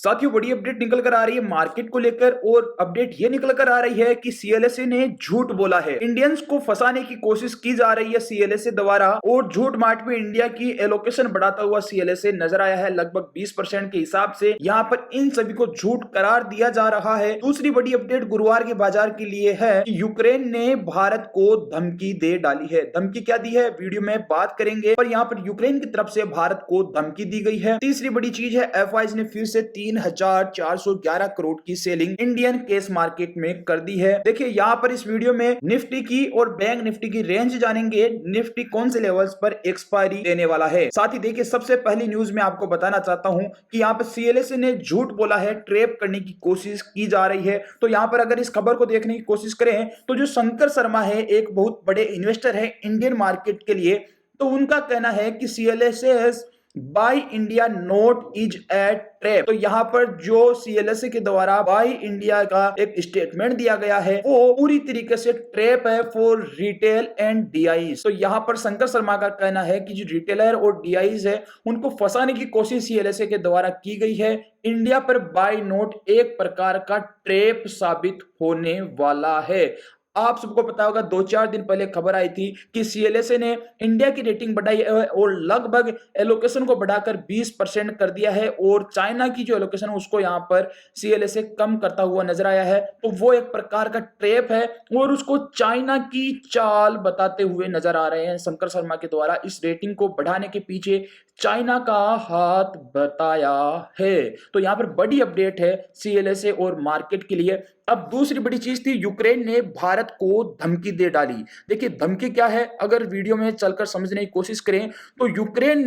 साथियों बड़ी अपडेट निकल कर आ रही है मार्केट को लेकर और अपडेट ये निकल कर आ रही है कि सीएलएसए ने झूठ बोला है। इंडियंस को फंसाने की कोशिश की जा रही है सीएलएसए द्वारा और झूठ मार्ट में इंडिया की एलोकेशन बढ़ाता हुआ सीएलएसए नजर आया है लगभग 20% के हिसाब से। यहाँ पर इन सभी को झूठ करार दिया जा रहा है। दूसरी बड़ी अपडेट गुरुवार के बाजार के लिए है कि यूक्रेन ने भारत को धमकी दे डाली है। धमकी क्या दी है वीडियो में बात करेंगे, पर यहाँ पर यूक्रेन की तरफ से भारत को धमकी दी गई है। तीसरी बड़ी चीज है एफआईज ने फिर से 3,411 करोड़ की सेलिंग इंडियन केस मार्केट में कर दी है। देखिए यहाँ पर इस वीडियो में निफ्टी की और बैंक निफ्टी की रेंज जानेंगे, निफ्टी कौन से लेवल्स पर एक्सपायरी देने वाला है। साथ ही देखिए सबसे पहली न्यूज में आपको बताना चाहता हूं कि यहाँ पर सीएलएसए ने झूठ बोला है, ट्रैप करने की कोशिश की जा रही है। तो यहाँ पर अगर इस खबर को देखने की कोशिश करें तो जो शंकर शर्मा है एक बहुत बड़े इन्वेस्टर है इंडियन मार्केट के लिए, तो उनका कहना है कि CLSA buy India not is at trap. तो यहाँ पर जो सीएलएसए के द्वारा बाय इंडिया का एक स्टेटमेंट दिया गया है वो पूरी तरीके से ट्रैप है फॉर रिटेल एंड डीआईज। तो यहाँ पर शंकर शर्मा का कहना है कि जो रिटेलर और डीआईज है उनको फंसाने की कोशिश सीएलएसए के द्वारा की गई है। इंडिया पर बाय नोट एक प्रकार का ट्रैप साबित होने वाला है। आप सबको पता होगा 2-4 दिन पहले खबर आई थी कि सीएलएसए ने इंडिया की रेटिंग बढ़ाई है और लगभग एलोकेशन को बढ़ाकर 20% कर दिया है और चाइना की जो एलोकेशन है उसको यहां पर सीएलएसए कम करता हुआ नजर आया है। तो वो एक प्रकार का ट्रैप है और उसको चाइना की चाल बताते हुए नजर आ रहे हैं शंकर शर्मा के द्वारा। इस रेटिंग को बढ़ाने के पीछे चाइना का हाथ बताया है। तो यहां पर बड़ी अपडेट है सीएलएसए और मार्केट के लिए। अब दूसरी बड़ी चीज थी यूक्रेन ने भारत को धमकी दे डाली। देखिए धमकी क्या है अगर वीडियो में चलकर समझने की कोशिश करें तो यूक्रेन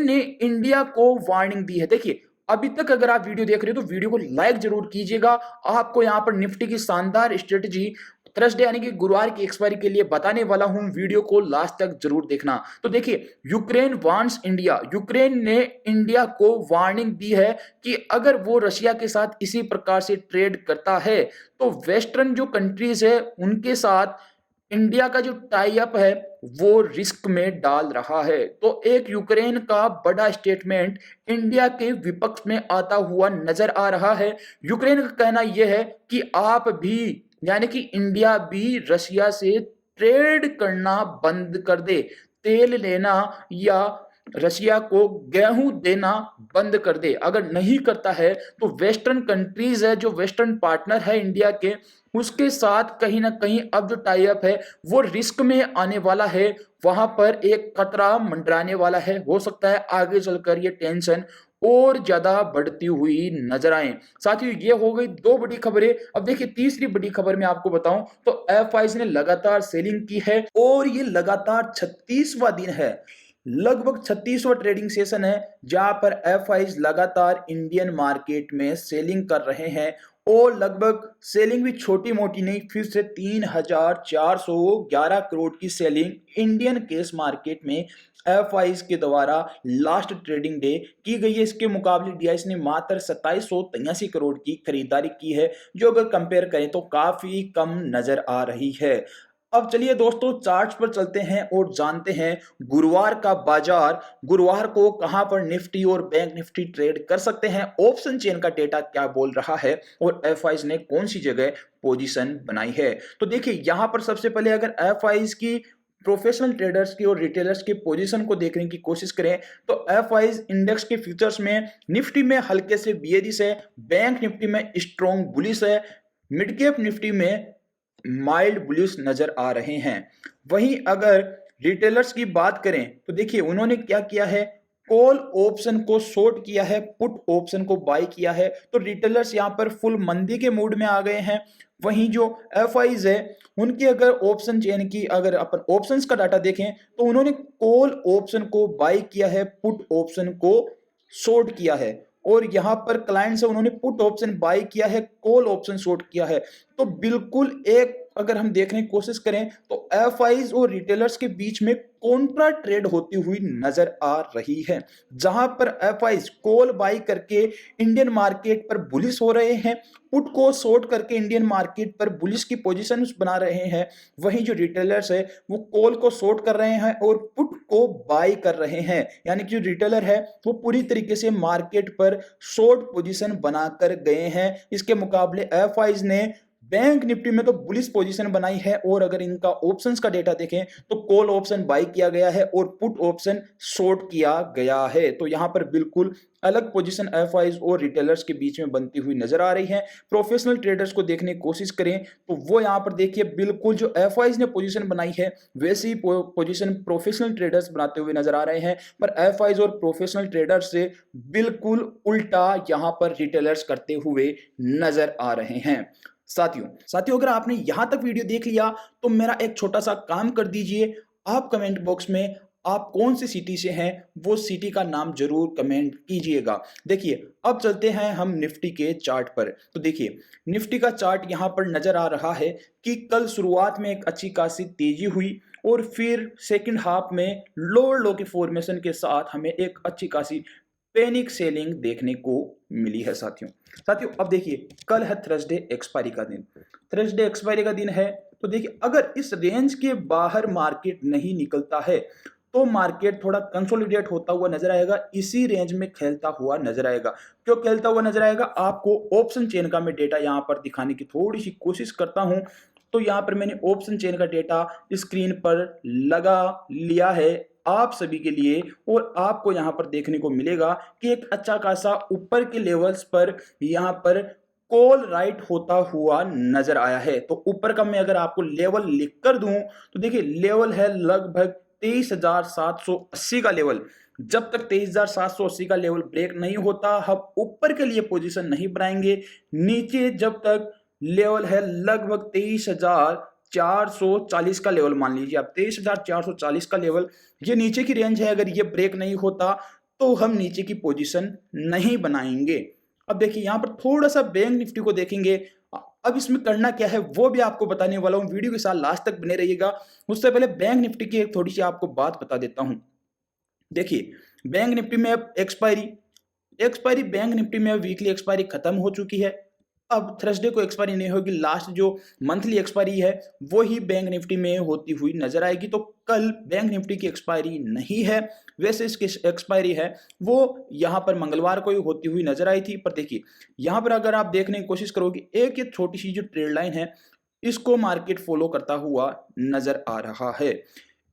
ने इंडिया को वार्निंग दी है। देखिए अभी तक अगर आप वीडियो देख रहे हो तो वीडियो को लाइक जरूर कीजिएगा। आपको यहां पर निफ्टी की शानदार स्ट्रेटजी थर्सडे यानी कि गुरुवार की एक्सपायरी के लिए बताने वाला हूं, वीडियो को लास्ट तक जरूर देखना। तो देखिए यूक्रेन वांट्स इंडिया, यूक्रेन ने इंडिया को वार्निंग दी है कि अगर वो रशिया के साथ इसी प्रकार से ट्रेड करता है तो वेस्टर्न जो कंट्रीज है उनके साथ इंडिया का जो टाई अप है वो रिस्क में डाल रहा है। तो एक यूक्रेन का बड़ा स्टेटमेंट इंडिया के विपक्ष में आता हुआ नजर आ रहा है। यूक्रेन का कहना यह है कि आप भी यानी कि इंडिया भी रशिया से ट्रेड करना बंद कर दे, तेल लेना या रशिया को गेहूं देना बंद कर दे। अगर नहीं करता है तो वेस्टर्न कंट्रीज है, जो वेस्टर्न पार्टनर है इंडिया के, उसके साथ कहीं ना कहीं अब जो टाई अप है वो रिस्क में आने वाला है। वहां पर एक खतरा मंडराने वाला है। हो सकता है आगे चलकर ये टेंशन और ज्यादा बढ़ती हुई नजर आए। साथियों ये हो गई दो बड़ी खबरें। अब देखिए तीसरी बड़ी खबर मैं आपको बताऊं तो एफआईज ने लगातार सेलिंग की है और ये लगातार 36वां दिन है, लगभग 36वां ट्रेडिंग सेशन है जहां पर एफआईज लगातार इंडियन मार्केट में सेलिंग कर रहे हैं और लगभग सेलिंग भी छोटी मोटी नहीं, फिर से 3,411 करोड़ की सेलिंग इंडियन केस मार्केट में एफआईज के द्वारा लास्ट ट्रेडिंग डे की गई है। इसके मुकाबले डीआईएस ने मात्र 2783 करोड़ की खरीदारी की है, जो अगर कंपेयर करें तो काफी कम नजर आ रही है। अब चलिए दोस्तों चार्ट्स पर चलते हैं और जानते हैं गुरुवार का बाजार, गुरुवार को कहां पर निफ्टी और बैंक निफ्टी ट्रेड कर सकते हैं, ऑप्शन चेन का डेटा क्या बोल रहा है और एफआईज ने कौन सी जगह पोजीशन बनाई है। तो देखिए यहां पर सबसे पहले अगर एफआईज की प्रोफेशनल ट्रेडर्स की और रिटेलर्स की पोजीशन को देखने की कोशिश करें तो एफआईज इंडेक्स के फ्यूचर्स में निफ्टी में हल्के से बियरिश है, बैंक निफ्टी में स्ट्रॉन्ग बुलिश है, मिड कैप निफ्टी में माइल्ड बुलिश नजर आ रहे हैं। वहीं अगर रिटेलर्स की बात करें तो देखिए उन्होंने क्या किया है, कॉल ऑप्शन को शॉर्ट किया है, पुट ऑप्शन को बाय किया है। तो रिटेलर्स यहां पर फुल मंदी के मूड में आ गए हैं। वहीं जो एफआईज है उनकी अगर ऑप्शन चेन की अगर अपन ऑप्शंस का डाटा देखें तो उन्होंने कॉल ऑप्शन को बाय किया है, पुट ऑप्शन को शॉर्ट किया है और यहां पर क्लाइंट से उन्होंने पुट ऑप्शन बाय किया है, कॉल ऑप्शन शॉर्ट किया है। तो बिल्कुल एक अगर हम देखने की कोशिश करें तो एफआईज और रिटेलर्स के बीच में कॉन्ट्रा ट्रेड होती हुई नजर आ रही है, जहां पर एफआईज कॉल बाई करके इंडियन मार्केट पर बुलिश हो रहे हैं, पुट को शॉर्ट करके इंडियन मार्केट पर बुलिश की पोजीशन बना रहे हैं। वहीं जो रिटेलर्स है वो कॉल को शॉर्ट कर रहे हैं और पुट को बाई कर रहे हैं, यानी कि जो रिटेलर है वो पूरी तरीके से मार्केट पर शॉर्ट पोजीशन बनाकर गए हैं। इसके मुकाबले एफआईज ने बैंक निफ्टी में तो बुलिश पोजीशन बनाई है, और अगर इनका ऑप्शंस का डेटा देखें तो कॉल ऑप्शन बाई किया गया है और पुट ऑप्शन शॉर्ट किया गया है। तो यहां पर बिल्कुल अलग पोजीशन एफआईज और रिटेलर्स के बीच में बनती हुई नजर आ रही है। प्रोफेशनल ट्रेडर्स को देखने की कोशिश करें तो वो यहां पर देखिए बिल्कुल जो एफआईज ने पोजीशन बनाई है वैसी ही पोजीशन प्रोफेशनल ट्रेडर्स बनाते हुए नजर आ रहे हैं, पर एफआईज और प्रोफेशनल ट्रेडर्स से बिल्कुल उल्टा यहां पर रिटेलर्स करते हुए नजर आ रहे हैं। साथियों अगर आपने यहां तक वीडियो देख लिया तो मेरा एक छोटा सा काम कर दीजिए, आप कमेंट बॉक्स में आप कौन सी सिटी से हैं वो सिटी का नाम जरूर कमेंट कीजिएगा। देखिए अब चलते हैं हम निफ्टी के चार्ट पर। तो देखिए निफ्टी का चार्ट यहां पर नजर आ रहा है कि कल शुरुआत में एक अच्छी खासी तेजी हुई और फिर सेकंड हाफ में लोअर लो की फॉर्मेशन के साथ हमें एक अच्छी खासी पैनिक सेलिंग देखने को मिली है। साथियों अब देखिए कल है थर्सडे एक्सपायरी का दिन। थर्सडे एक्सपायरी का दिन है तो देखिए अगर इस रेंज के बाहर मार्केट नहीं निकलता है तो मार्केट थोड़ा कंसोलिडेट होता हुआ नजर आएगा, इसी रेंज में खेलता हुआ नजर आएगा। क्यों खेलता हुआ नजर आएगा, आपको ऑप्शन चेन का मैं डेटा यहां पर दिखाने की थोड़ी सी कोशिश करता हूं। तो यहां पर मैंने ऑप्शन चेन का डेटा स्क्रीन पर लगा लिया है आप सभी के लिए, और आपको यहां पर देखने को मिलेगा कि एक अच्छा खासा ऊपर के लेवल्स पर यहां पर कॉल राइट होता हुआ नजर आया है। तो ऊपर का मैं अगर आपको लेवल लिख कर दूं तो देखिए लेवल है लगभग 23,780 का लेवल। जब तक 23,780 का लेवल ब्रेक नहीं होता हम ऊपर के लिए पोजीशन नहीं बनाएंगे। नीचे जब तक लेवल है लगभग 23,440 का लेवल, मान लीजिए आप 23,440 का लेवल, ये नीचे की रेंज है। अगर ये ब्रेक नहीं होता तो हम नीचे की पोजीशन नहीं बनाएंगे। अब देखिए यहां पर थोड़ा सा बैंक निफ्टी को देखेंगे। अब इसमें करना क्या है वो भी आपको बताने वाला हूं, वीडियो के साथ लास्ट तक बने रहिएगा। उससे पहले बैंक निफ्टी की एक थोड़ी सी आपको बात बता देता हूं। देखिए बैंक निफ्टी में अब एक्सपायरी बैंक निफ्टी में वीकली एक्सपायरी खत्म हो चुकी है। अब थर्सडे को एक्सपायरी नहीं होगी, लास्ट जो मंथली एक्सपायरी है वो ही बैंक निफ्टी में होती हुई नजर आएगी। तो कल बैंक निफ्टी की एक्सपायरी नहीं है, वैसे इसकी एक्सपायरी है वो यहां पर मंगलवार को ही होती हुई नजर आई थी। पर देखिए यहां पर अगर आप देखने की कोशिश करोगे एक ये छोटी सी जो ट्रेड लाइन है इसको मार्केट फॉलो करता हुआ नजर आ रहा है।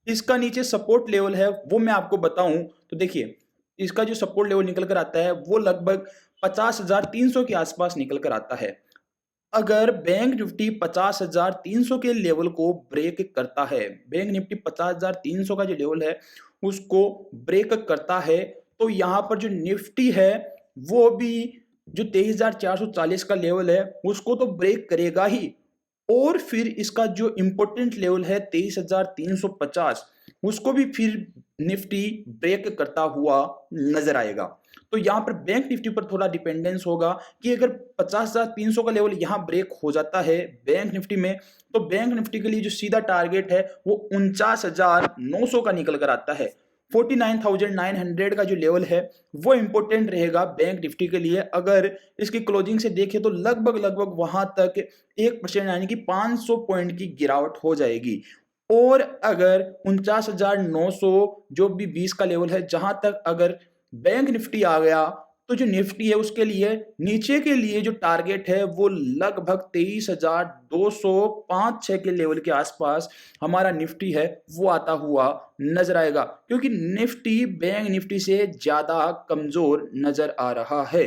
इसका नीचे सपोर्ट लेवल है वो मैं आपको बताऊं तो देखिए इसका जो सपोर्ट लेवल निकल कर आता है वो लगभग 50,300 के आसपास निकल कर आता है। अगर बैंक निफ्टी 50,300 के लेवल को ब्रेक करता है, बैंक निफ्टी 50,300 का जो लेवल है उसको ब्रेक करता है, तो यहां पर जो निफ्टी है वो भी जो 23,440 का लेवल है उसको तो ब्रेक करेगा ही, और फिर इसका जो इंपॉर्टेंट लेवल है 23,350 उसको भी फिर निफ्टी ब्रेक करता हुआ नजर आएगा। तो यहां पर बैंक निफ्टी पर थोड़ा डिपेंडेंस होगा कि अगर 50,300 का लेवल यहां ब्रेक हो जाता है बैंक निफ्टी में तो बैंक निफ्टी के लिए जो सीधा टारगेट है वो 49,900 का निकल कर आता है। 49,900 का जो लेवल है वो इंपॉर्टेंट रहेगा बैंक निफ्टी के लिए। अगर इसकी क्लोजिंग से देखें तो लगभग वहां तक 1% यानी कि 500 पॉइंट की गिरावट हो जाएगी। और अगर 49,900 जो भी 20 का लेवल है जहां तक अगर बैंक निफ्टी आ गया तो जो निफ्टी है उसके लिए नीचे के लिए जो टारगेट है वो लगभग 23,205-6 के लेवल के आसपास हमारा निफ्टी है वो आता हुआ नजर आएगा, क्योंकि निफ्टी बैंक निफ्टी से ज्यादा कमजोर नजर आ रहा है।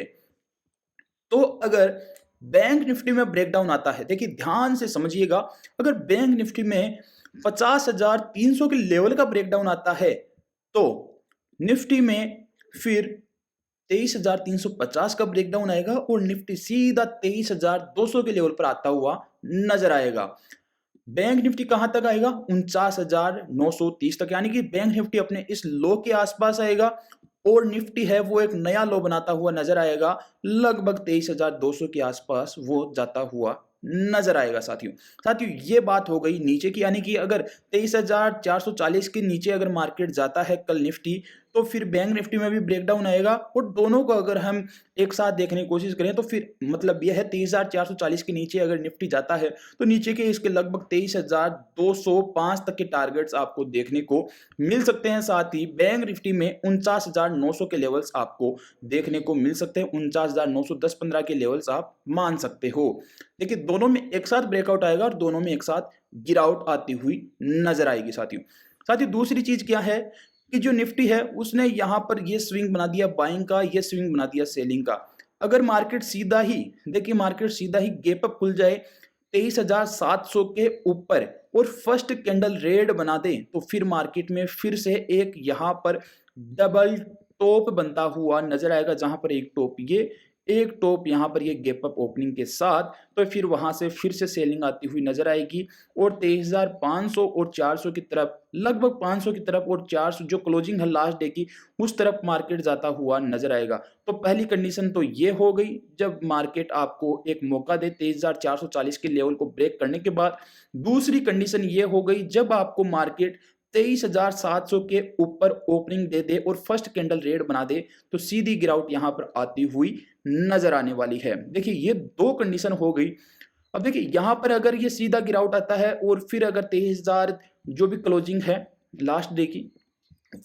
तो अगर बैंक निफ्टी में ब्रेकडाउन आता है, देखिए ध्यान से समझिएगा, अगर बैंक निफ्टी में 50,300 के लेवल का ब्रेकडाउन आता है तो निफ्टी में फिर 23,350 का ब्रेकडाउन आएगा और निफ्टी सीधा 23,200 के लेवल पर आता हुआ नजर आएगा। बैंक निफ्टी कहां तक आएगा? 49,930 तक, यानी कि बैंक निफ्टी अपने इस लो के आसपास आएगा और निफ्टी है वो एक नया लो बनाता हुआ नजर आएगा, लगभग 23,200 के आसपास वो जाता हुआ नजर आएगा साथियों। साथियों ये बात हो गई नीचे की, यानी कि अगर 23,440 के नीचे अगर मार्केट जाता है कल निफ्टी, तो फिर बैंक निफ्टी में भी ब्रेकडाउन आएगा। और दोनों को अगर हम एक साथ देखने की कोशिश करें तो फिर मतलब यह है 23,440 के नीचे अगर निफ्टी जाता है तो नीचे के इसके लगभग 23,205 तक के टारगेट्स आपको देखने को मिल सकते हैं। साथ ही बैंक निफ्टी में 49,900 के लेवल्स आपको देखने को मिल सकते हैं। 49,910-15 के लेवल्स आप मान सकते हो। देखिए दोनों में एक साथ ब्रेकआउट आएगा और दोनों में एक साथ गिरावट आती हुई नजर आएगी साथियों। साथ ही दूसरी चीज क्या है कि जो निफ्टी है उसने यहां पर ये स्विंग बना दिया बाइंग का, ये स्विंग बना दिया सेलिंग का। अगर मार्केट सीधा ही देखिए मार्केट सीधा ही गैप अप खुल जाए 23,700 के ऊपर और फर्स्ट कैंडल रेड बना दे तो फिर मार्केट में फिर से एक यहां पर डबल टॉप बनता हुआ नजर आएगा, जहां पर एक टॉप यहां पर ये गैप अप ओपनिंग के साथ, तो फिर वहां से फिर से सेलिंग आती हुई नजर आएगी और 23,500 और 400 की तरफ, लगभग 500 की तरफ और 400 जो क्लोजिंग है लास्ट डे की उस तरफ मार्केट जाता हुआ नजर आएगा। तो पहली कंडीशन तो ये हो गई जब मार्केट आपको एक मौका दे 23,440 के लेवल को ब्रेक करने के बाद। दूसरी कंडीशन ये हो गई जब आपको मार्केट 23,700 के ऊपर ओपनिंग दे दे और फर्स्ट कैंडल रेड बना दे तो सीधी गिरावट यहां पर आती हुई नजर आने वाली है। देखिए ये दो कंडीशन हो गई। अब देखिए यहां पर अगर ये सीधा गिरावट आता है और फिर अगर 23,000 जो भी क्लोजिंग है लास्ट डे की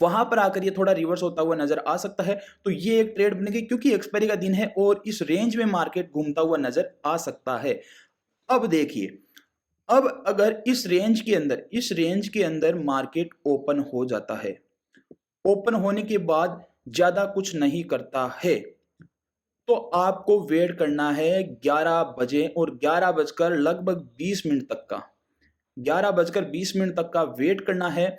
वहां पर आकर ये थोड़ा रिवर्स होता हुआ नजर आ सकता है, तो ये एक ट्रेड बनेगी क्योंकि एक्सपायरी का दिन है और इस रेंज में मार्केट घूमता हुआ नजर आ सकता है। अब देखिए अब अगर इस रेंज के अंदर मार्केट ओपन हो जाता है, ओपन होने के बाद ज्यादा कुछ नहीं करता है, तो आपको वेट करना है 11 बजे और 11 बजकर लगभग 20 मिनट तक का, 11 बजकर 20 मिनट तक का वेट करना है।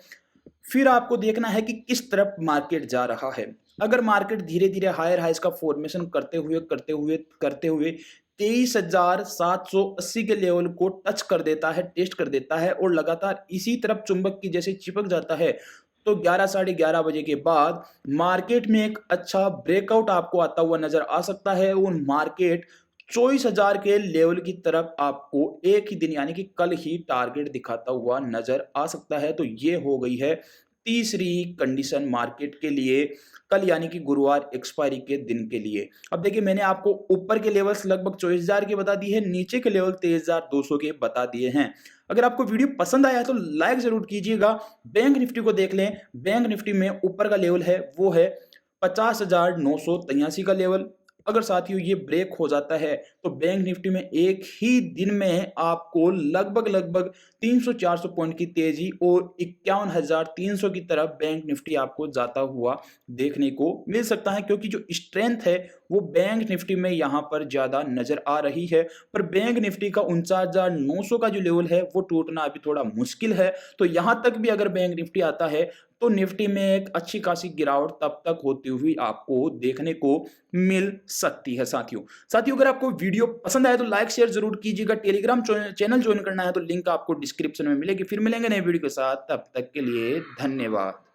फिर आपको देखना है कि किस तरफ मार्केट जा रहा है। अगर मार्केट धीरे धीरे हायर हाइस का फॉर्मेशन करते हुए 23,780 के लेवल को टच कर देता है, टेस्ट कर देता है और लगातार इसी तरफ चुंबक की जैसे चिपक जाता है, तो 11 साढ़े 11 बजे के बाद मार्केट में एक अच्छा ब्रेकआउट आपको आता हुआ नजर आ सकता है और मार्केट 24,000 के लेवल की तरफ आपको एक ही दिन यानी कि कल ही टारगेट दिखाता हुआ नजर आ सकता है। तो ये हो गई है तीसरी कंडीशन मार्केट के लिए कल यानी कि गुरुवार एक्सपायरी के दिन के लिए। अब देखिए मैंने आपको ऊपर के लेवल्स लगभग 24,000 के बता दिए हैं, नीचे के लेवल 23,200 के बता दिए हैं। अगर आपको वीडियो पसंद आया तो लाइक जरूर कीजिएगा। बैंक निफ्टी को देख लें, बैंक निफ्टी में ऊपर का लेवल है वो है 50,983 का लेवल। अगर साथियों ये ब्रेक हो जाता है तो बैंक निफ्टी में एक ही दिन में आपको लगभग 300-400 पॉइंट की तेजी और 51,300 की तरफ बैंक निफ्टी आपको जाता हुआ देखने को मिल सकता है, क्योंकि जो स्ट्रेंथ है वो बैंक निफ्टी में यहां पर ज्यादा नजर आ रही है। पर बैंक निफ्टी का 49,900 का जो लेवल है वो टूटना अभी थोड़ा मुश्किल है। तो यहां तक भी अगर बैंक निफ्टी आता है तो निफ्टी में एक अच्छी खासी गिरावट तब तक होती हुई आपको देखने को मिल सकती है। साथियों अगर आपको वीडियो पसंद आए तो लाइक शेयर जरूर कीजिएगा। टेलीग्राम चैनल ज्वाइन करना है तो लिंक आपको डिस्क्रिप्शन में मिलेगी। फिर मिलेंगे नए वीडियो के साथ, तब तक के लिए धन्यवाद।